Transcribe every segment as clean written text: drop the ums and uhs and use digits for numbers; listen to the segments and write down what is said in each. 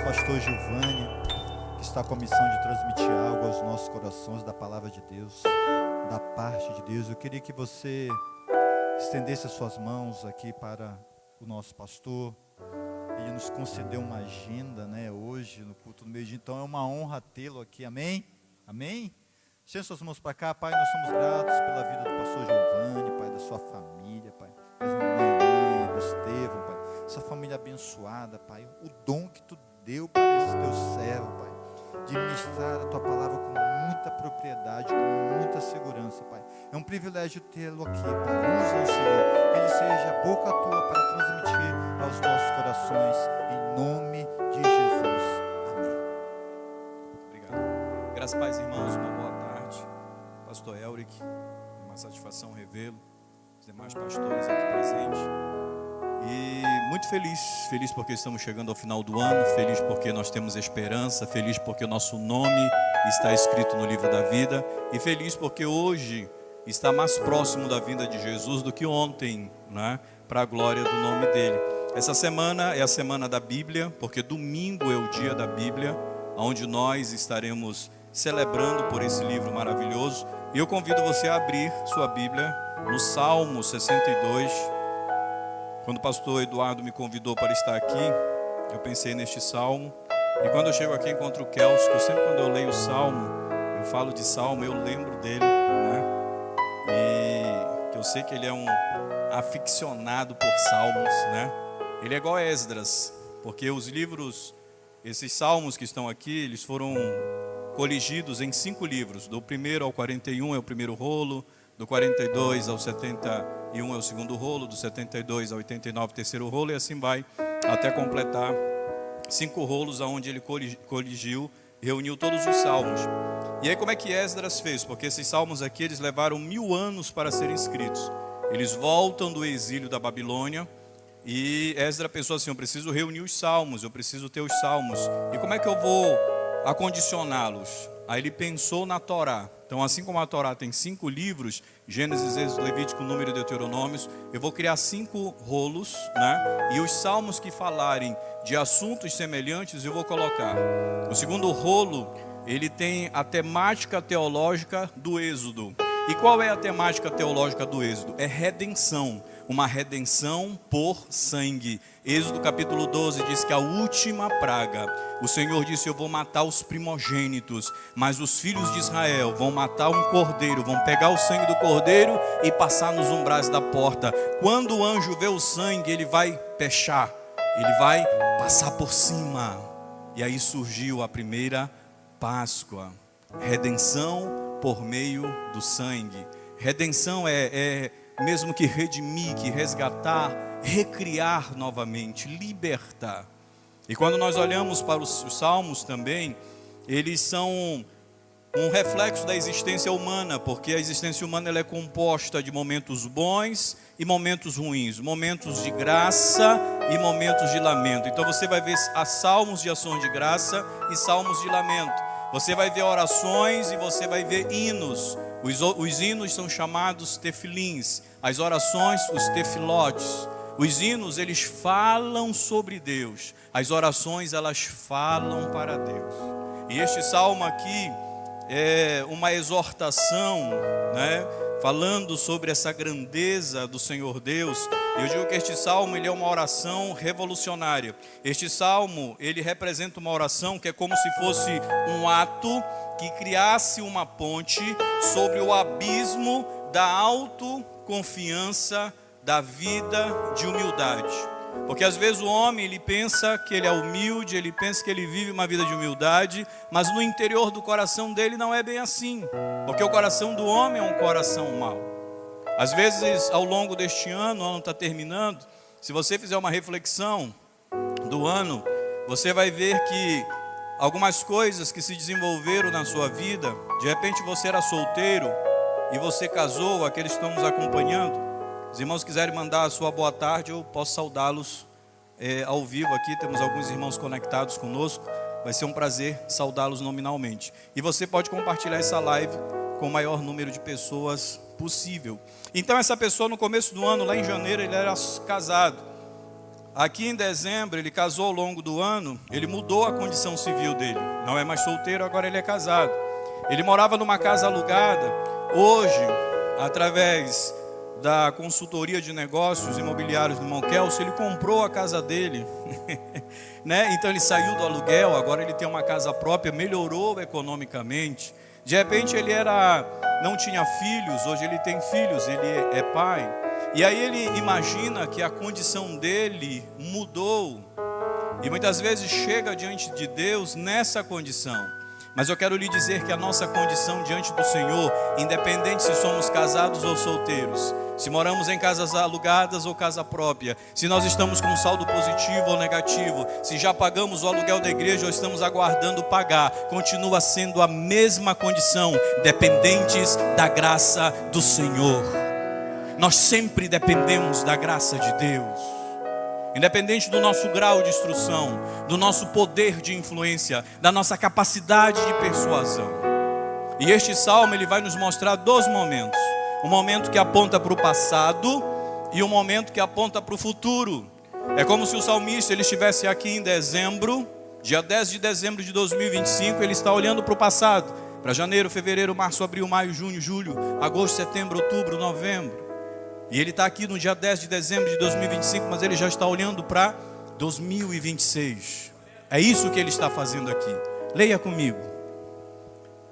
pastor Giovanni, que está com a missão de transmitir algo aos nossos corações da palavra de Deus, da parte de Deus. Eu queria que você estendesse as suas mãos aqui para o nosso pastor. Ele nos concedeu uma agenda, hoje no culto do meio-dia, então é uma honra tê-lo aqui, amém? Amém? Estenda suas mãos para cá. Pai, nós somos gratos pela vida do pastor Giovanni, Pai, da sua família, Pai, da mamãe, do Estevão, Pai, essa família abençoada, Pai, o dom que Tu deu para esse Teu servo, Pai, de ministrar a Tua palavra com muita propriedade, com muita segurança, Pai. É um privilégio tê-lo aqui, Pai. Usa o Senhor, que Ele seja a boca Tua para transmitir aos nossos corações, em nome de Jesus. Amém. Obrigado. Graças, pais e irmãos, uma boa tarde. Pastor Elric, é uma satisfação revê-lo, os demais pastores aqui presentes. E muito feliz porque estamos chegando ao final do ano, feliz porque nós temos esperança, feliz porque o nosso nome está escrito no livro da vida, e feliz porque hoje está mais próximo da vinda de Jesus do que ontem, para a glória do nome dele. Essa semana é a semana da Bíblia, porque domingo é o dia da Bíblia, onde nós estaremos celebrando por esse livro maravilhoso. E eu convido você a abrir sua Bíblia no Salmo 62. Quando o pastor Eduardo me convidou para estar aqui, eu pensei neste salmo. E quando eu chego aqui, encontro o Kelso, que sempre quando eu leio o salmo, eu falo de salmo, eu lembro dele, E que eu sei que ele é um aficionado por salmos, Ele é igual a Esdras, porque os livros, esses salmos que estão aqui, eles foram coligidos em 5 livros. Do 1º ao 41 é o primeiro rolo, do 42 ao 71 é o segundo rolo, do 72 ao 89 é o terceiro rolo, e assim vai até completar 5 rolos onde ele coligiu, reuniu todos os salmos. E aí como é que Esdras fez? Porque esses salmos aqui, eles levaram 1000 anos para serem escritos. Eles voltam do exílio da Babilônia, e Esdras pensou assim: eu preciso reunir os salmos, eu preciso ter os salmos. E como é que eu vou acondicioná-los? Aí ele pensou na Torá. Então, assim como a Torá tem 5 livros, Gênesis, Êxodo, Levítico, Número e Deuteronômios, eu vou criar 5 rolos, E os salmos que falarem de assuntos semelhantes, eu vou colocar. O segundo rolo, ele tem a temática teológica do Êxodo. E qual é a temática teológica do Êxodo? É redenção. Uma redenção por sangue. Êxodo capítulo 12 diz que a última praga, o Senhor disse: eu vou matar os primogênitos, mas os filhos de Israel vão matar um cordeiro, vão pegar o sangue do cordeiro e passar nos umbrais da porta. Quando o anjo vê o sangue, ele vai pechar, ele vai passar por cima. E aí surgiu a primeira Páscoa. Redenção por meio do sangue. Redenção é mesmo que redimir, que resgatar, recriar novamente, libertar. E quando nós olhamos para os salmos também, eles são um reflexo da existência humana, porque a existência humana ela é composta de momentos bons e momentos ruins, momentos de graça e momentos de lamento. Então você vai ver salmos de ações de graça e salmos de lamento. Você vai ver orações e você vai ver hinos. Os hinos são chamados tefilins, as orações, os tefilotes. Os hinos, eles falam sobre Deus, as orações, elas falam para Deus. E este salmo aqui é uma exortação, falando sobre essa grandeza do Senhor Deus. Eu digo que este salmo, ele é uma oração revolucionária. Este salmo, ele representa uma oração que é como se fosse um ato que criasse uma ponte sobre o abismo da autoconfiança, da vida de humildade. Porque às vezes o homem, ele pensa que ele é humilde, ele pensa que ele vive uma vida de humildade, mas no interior do coração dele não é bem assim, porque o coração do homem é um coração mau. Às vezes, ao longo deste ano, o ano está terminando, se você fizer uma reflexão do ano, você vai ver que algumas coisas que se desenvolveram na sua vida, de repente você era solteiro e você casou, aqueles que estão nos acompanhando. Os irmãos quiserem mandar a sua boa tarde, eu posso saudá-los ao vivo aqui. Temos alguns irmãos conectados conosco. Vai ser um prazer saudá-los nominalmente. E você pode compartilhar essa live com o maior número de pessoas possível. Então essa pessoa no começo do ano, lá em janeiro, ele era casado. aqui em dezembro, ele casou ao longo do ano, ele mudou a condição civil dele. Não é mais solteiro, agora ele é casado. Ele morava numa casa alugada. Hoje, através da consultoria de negócios imobiliários do irmão Kelso, ele comprou a casa dele, né? Então ele saiu do aluguel, agora ele tem uma casa própria, melhorou economicamente. De repente ele não tinha filhos, hoje ele tem filhos, ele é pai. E aí ele imagina que a condição dele mudou. E muitas vezes chega diante de Deus nessa condição. Mas eu quero lhe dizer que a nossa condição diante do Senhor, independente se somos casados ou solteiros, se moramos em casas alugadas ou casa própria, se nós estamos com saldo positivo ou negativo, se já pagamos o aluguel da igreja ou estamos aguardando pagar, continua sendo a mesma condição, dependentes da graça do Senhor. Nós sempre dependemos da graça de Deus. Independente do nosso grau de instrução, do nosso poder de influência, da nossa capacidade de persuasão. E este salmo ele vai nos mostrar dois momentos. Um momento que aponta para o passado e um momento que aponta para o futuro. É como se o salmista ele estivesse aqui em dezembro, dia 10 de dezembro de 2025, ele está olhando para o passado, para janeiro, fevereiro, março, abril, maio, junho, julho, agosto, setembro, outubro, novembro. E ele está aqui no dia 10 de dezembro de 2025, mas ele já está olhando para 2026. É isso que ele está fazendo aqui. Leia comigo.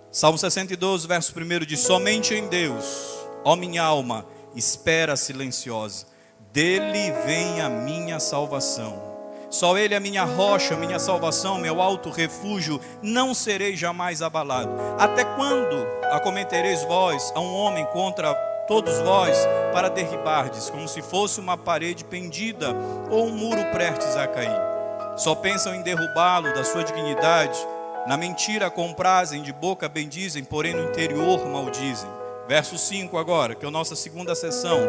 Salmo 62, verso 1 diz: somente em Deus, ó minha alma, espera silenciosa. Dele vem a minha salvação. Só Ele é minha rocha, minha salvação, meu alto refúgio. Não serei jamais abalado. Até quando acometereis vós a um homem contra todos vós para derribardes, como se fosse uma parede pendida ou um muro prestes a cair? Só pensam em derrubá-lo da sua dignidade. Na mentira comprazem, de boca bendizem, porém no interior maldizem. Verso 5 agora, que é a nossa segunda sessão.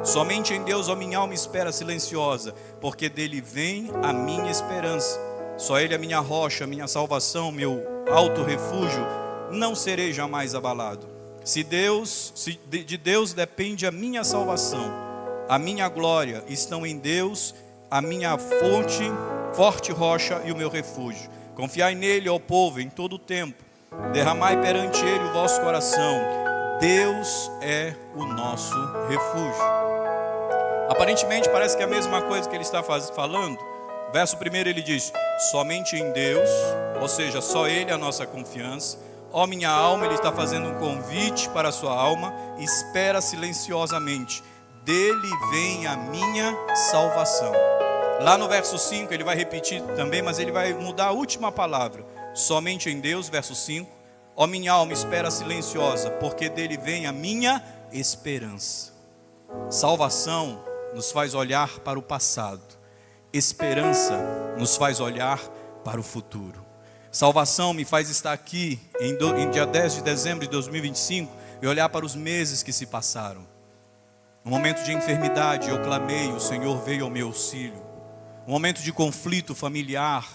Somente em Deus, ó minha alma, espera silenciosa, porque dele vem a minha esperança. Só Ele é minha rocha, minha salvação, meu alto refúgio. Não serei jamais abalado. Se de Deus depende a minha salvação, a minha glória estão em Deus, a minha fonte, forte rocha e o meu refúgio. Confiai nele, ó povo, em todo o tempo. Derramai perante ele o vosso coração. Deus é o nosso refúgio. Aparentemente parece que é a mesma coisa que ele está falando. Verso 1 ele diz: somente em Deus, ou seja, só Ele é a nossa confiança. Ó minha alma, ele está fazendo um convite para a sua alma. Espera silenciosamente. Dele vem a minha salvação. Lá no verso 5 ele vai repetir também, mas ele vai mudar a última palavra. Somente em Deus, verso 5. Ó minha alma, espera silenciosa, porque dele vem a minha esperança. Salvação nos faz olhar para o passado. Esperança nos faz olhar para o futuro. Salvação me faz estar aqui em dia 10 de dezembro de 2025 e olhar para os meses que se passaram. No momento de enfermidade eu clamei, o Senhor veio ao meu auxílio. Um momento de conflito familiar,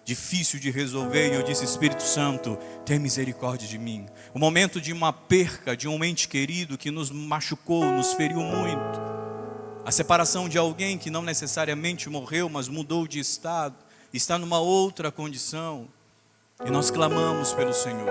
difícil de resolver, e eu disse: Espírito Santo, tem misericórdia de mim. O momento de uma perca de um ente querido que nos machucou, nos feriu muito. A separação de alguém que não necessariamente morreu, mas mudou de estado, está numa outra condição. E nós clamamos pelo Senhor.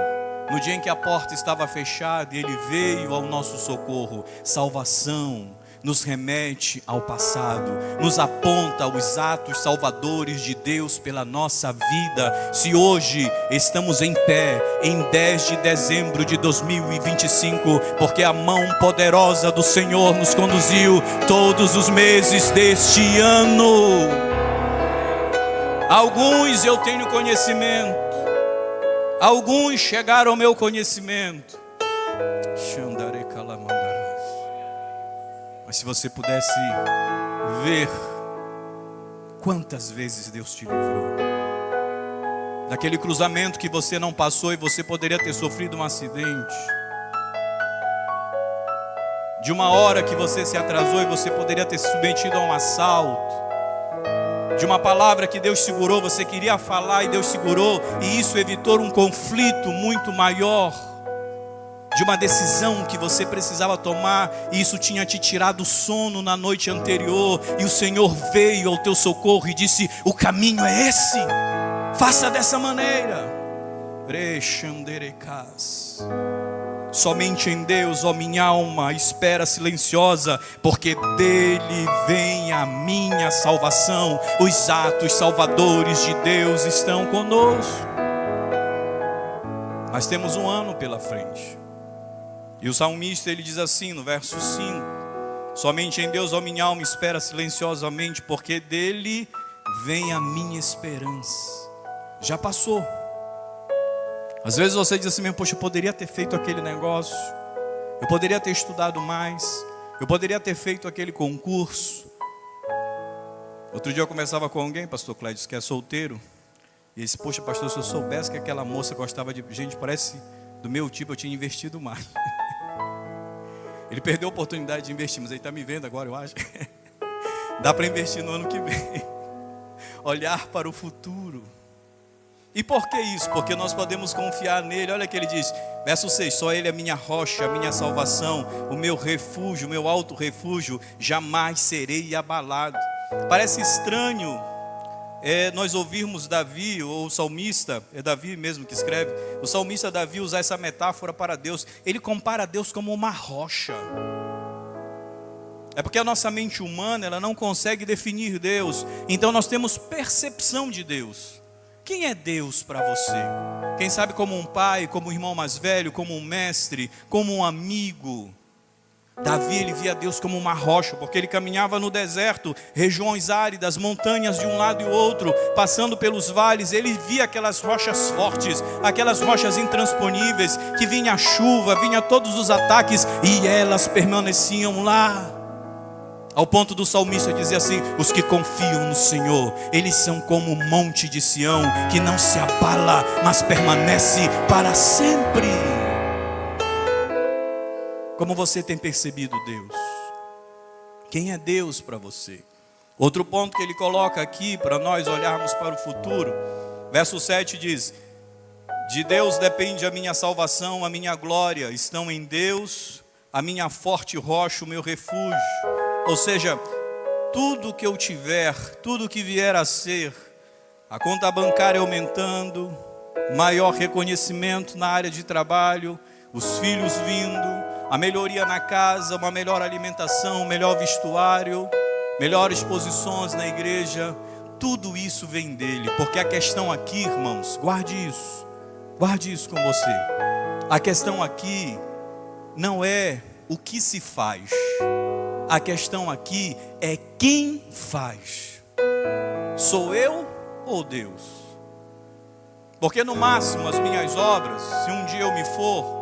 No dia em que a porta estava fechada, Ele veio ao nosso socorro. Salvação nos remete ao passado, nos aponta aos atos salvadores de Deus pela nossa vida. Se hoje estamos em pé, em 10 de dezembro de 2025, porque a mão poderosa do Senhor nos conduziu todos os meses deste ano. Alguns eu tenho conhecimento, alguns chegaram ao meu conhecimento. Mas se você pudesse ver quantas vezes Deus te livrou daquele cruzamento que você não passou e você poderia ter sofrido um acidente, de uma hora que você se atrasou e você poderia ter se submetido a um assalto, de uma palavra que Deus segurou, você queria falar e Deus segurou, e isso evitou um conflito muito maior. de uma decisão que você precisava tomar, e isso tinha te tirado o sono na noite anterior, e o Senhor veio ao teu socorro e disse: o caminho é esse, faça dessa maneira. Somente em Deus, ó minha alma, espera silenciosa, porque dele vem a minha salvação. Os atos salvadores de Deus estão conosco. Mas temos um ano pela frente. E o salmista, ele diz assim no verso 5: somente em Deus, ó minha alma, espera silenciosamente, porque dele vem a minha esperança. Já passou. Às vezes você diz assim: poxa, eu poderia ter feito aquele negócio, eu poderia ter estudado mais, eu poderia ter feito aquele concurso. Outro dia eu conversava com alguém, pastor Clédio, que é solteiro, e disse: poxa, pastor, se eu soubesse que aquela moça gostava de gente, parece do meu tipo, eu tinha investido mais. Ele perdeu a oportunidade de investir, mas ele está me vendo agora, eu acho. Dá para investir no ano que vem. Olhar para o futuro. E por que isso? Porque nós podemos confiar nele. Olha o que ele diz, verso 6: só ele é minha rocha, a minha salvação, o meu refúgio, o meu alto refúgio, jamais serei abalado. Parece estranho nós ouvirmos Davi, ou o salmista, é Davi mesmo que escreve, o salmista Davi usar essa metáfora para Deus. Ele compara Deus como uma rocha. É porque a nossa mente humana, ela não consegue definir Deus. Então nós temos percepção de Deus. Quem é Deus para você? Quem sabe como um pai, como um irmão mais velho, como um mestre, como um amigo. Davi, ele via Deus como uma rocha, porque ele caminhava no deserto, regiões áridas, montanhas de um lado e outro, passando pelos vales. Ele via aquelas rochas fortes, aquelas rochas intransponíveis, que vinha a chuva, vinha todos os ataques, e elas permaneciam lá. Ao ponto do salmista dizer assim: os que confiam no Senhor, eles são como o monte de Sião, que não se abala, mas permanece para sempre. Como você tem percebido Deus? Quem é Deus para você? Outro ponto que ele coloca aqui para nós olharmos para o futuro, verso 7 diz: de Deus depende a minha salvação, a minha glória estão em Deus, a minha forte rocha, o meu refúgio. Ou seja, tudo que eu tiver, tudo que vier a ser, a conta bancária aumentando, maior reconhecimento na área de trabalho, os filhos vindo, a melhoria na casa, uma melhor alimentação, melhor vestuário, melhores posições na igreja, tudo isso vem dele. Porque a questão aqui, irmãos, guarde isso com você. A questão aqui não é o que se faz, a questão aqui é quem faz. Sou eu ou Deus? Porque no máximo as minhas obras, se um dia eu me for,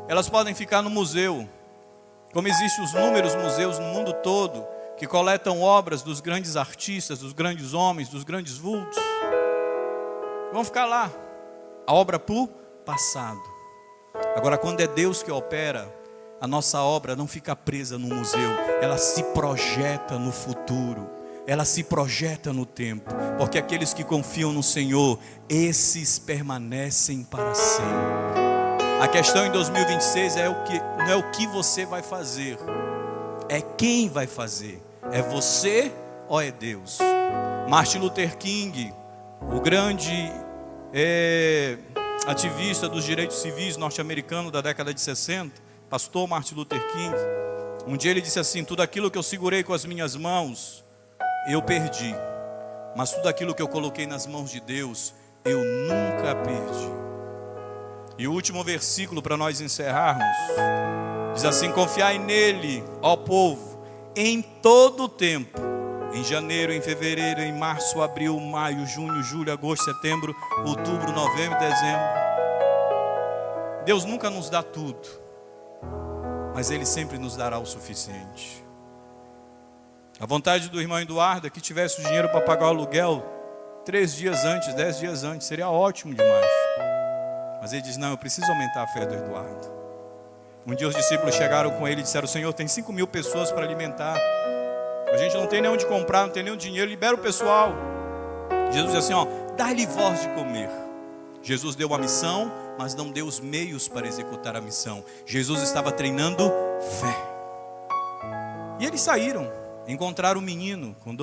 elas podem ficar no museu, como existem os inúmeros museus no mundo todo, que coletam obras dos grandes artistas, dos grandes homens, dos grandes vultos. Vão ficar lá, a obra por passado. Agora, quando é Deus que opera, a nossa obra não fica presa no museu, ela se projeta no futuro, ela se projeta no tempo, porque aqueles que confiam no Senhor, esses permanecem para sempre. A questão em 2026 não é o que você vai fazer, é quem vai fazer. É você ou é Deus? Martin Luther King, o grande ativista dos direitos civis norte-americano da década de 60, pastor Martin Luther King, um dia ele disse assim: tudo aquilo que eu segurei com as minhas mãos, eu perdi, mas tudo aquilo que eu coloquei nas mãos de Deus, eu nunca perdi. E o último versículo para nós encerrarmos, diz assim: confiai nele, ó povo, em todo o tempo, em janeiro, em fevereiro, em março, abril, maio, junho, julho, agosto, setembro, outubro, novembro, dezembro. Deus nunca nos dá tudo, mas Ele sempre nos dará o suficiente. A vontade do irmão Eduardo é que tivesse o dinheiro para pagar o aluguel 3 dias antes, 10 dias antes, seria ótimo demais. Mas ele diz: não, eu preciso aumentar a fé do Eduardo. Um dia os discípulos chegaram com ele e disseram: Senhor, tem 5.000 pessoas para alimentar, a gente não tem nem onde comprar, não tem nem dinheiro, libera o pessoal. Jesus disse assim: dá-lhe voz de comer. Jesus deu uma missão, mas não deu os meios para executar a missão. Jesus estava treinando fé. E eles saíram, encontraram um menino com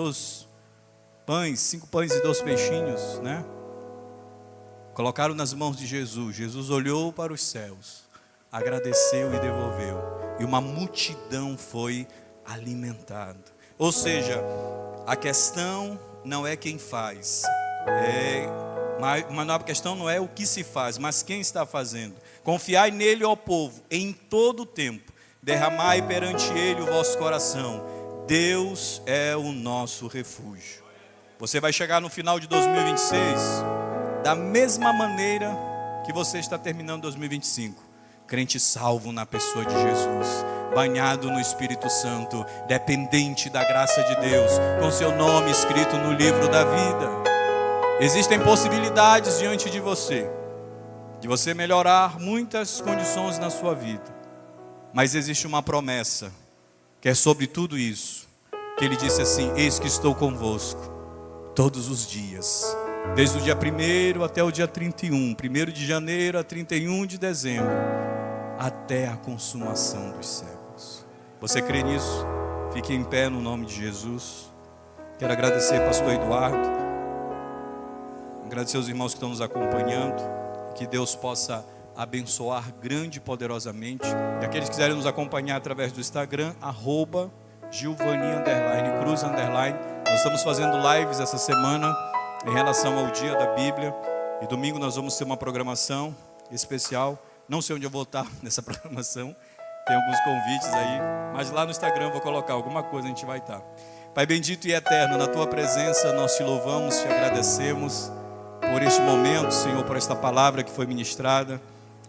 5 pães e 2 peixinhos, né? Colocaram nas mãos de Jesus. Jesus olhou para os céus, agradeceu e devolveu. E uma multidão foi alimentada. Ou seja, a questão não é quem faz. A questão não é o que se faz, mas quem está fazendo. Confiai nele, ó povo, em todo o tempo. Derramai perante ele o vosso coração. Deus é o nosso refúgio. Você vai chegar no final de 2026 da mesma maneira que você está terminando 2025. Crente salvo na pessoa de Jesus, banhado no Espírito Santo, dependente da graça de Deus, com seu nome escrito no livro da vida. Existem possibilidades diante de você melhorar muitas condições na sua vida. Mas existe uma promessa, que é sobre tudo isso, que ele disse assim: eis que estou convosco todos os dias, desde o dia 1º até o dia 31, 1º de janeiro a 31 de dezembro, até a consumação dos séculos. Você crê nisso? Fique em pé no nome de Jesus. Quero agradecer pastor Eduardo, agradecer aos irmãos que estão nos acompanhando, que Deus possa abençoar grande e poderosamente. E aqueles que quiserem nos acompanhar através do Instagram, @Gilvani_Cruz_. Nós estamos fazendo lives essa semana em relação ao dia da Bíblia. E domingo nós vamos ter uma programação especial. Não sei onde eu vou estar nessa programação. Tem alguns convites aí. Mas lá no Instagram eu vou colocar alguma coisa, a gente vai estar. Pai bendito e eterno, na tua presença nós te louvamos, te agradecemos por este momento, Senhor, por esta palavra que foi ministrada.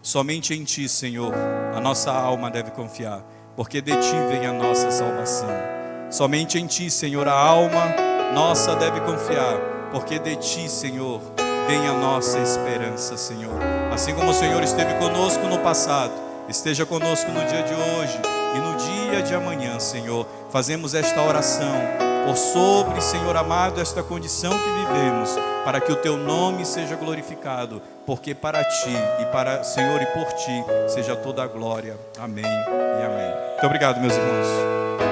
Somente em ti, Senhor, a nossa alma deve confiar, porque de ti vem a nossa salvação. Somente em ti, Senhor, a alma nossa deve confiar, porque de ti, Senhor, vem a nossa esperança, Senhor. Assim como o Senhor esteve conosco no passado, esteja conosco no dia de hoje e no dia de amanhã, Senhor. Fazemos esta oração por sobre, Senhor amado, esta condição que vivemos, para que o teu nome seja glorificado, porque para ti e para, Senhor, e por ti seja toda a glória. Amém e amém. Muito obrigado, meus irmãos.